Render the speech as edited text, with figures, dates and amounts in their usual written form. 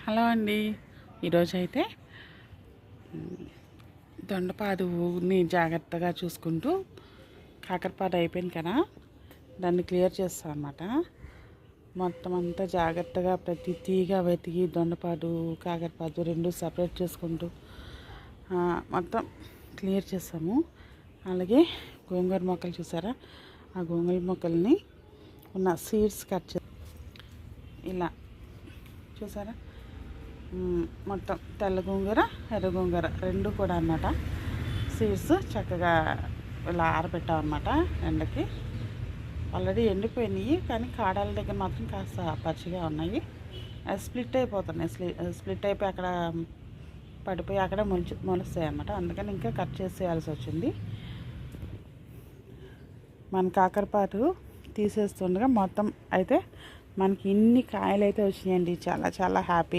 Hello అండి. ఈరోజు అయితే దొండపాదుని జాగ్రత్తగా చూసుకుంటూ కాకరపాదు అయిపోయింది కదా, దాన్ని క్లియర్ చేస్తాం అన్నమాట. మొత్తం అంతా జాగ్రత్తగా ప్రతి తీగ వెతికి దొండపాదు కాకరపాదు రెండు సపరేట్ చేసుకుంటూ మొత్తం క్లియర్ చేస్తాము. అలాగే గోంగూర మొక్కలు చూసారా, ఆ గోంగూర మొక్కల్ని ఉన్న సీడ్స్ కట్ చే ఇలా చూసారా, మొత్తం తెల్ల గోంగూర ఎర్ర గోంగూర రెండు కూడా అన్నమాట. సీడ్స్ చక్కగా ఇలా ఆరబెట్టామన్నమాట ఎండకి. ఆల్రెడీ ఎండిపోయినాయి, కానీ కాడాల దగ్గర మాత్రం కాస్త పచ్చిగా ఉన్నాయి. స్ప్లిట్ అయిపోతున్నాయి. స్ప్లిట్ అయిపోయి అక్కడ పడిపోయి అక్కడ మొలుస్తాయి అన్నమాట. అందుకని ఇంకా కట్ చేసేయాల్సి వచ్చింది. మన కాకరపాదు తీసేస్తుండగా మొత్తం అయితే మనకి ఇన్ని కాయలు అయితే వచ్చినాయండి. చాలా చాలా హ్యాపీ.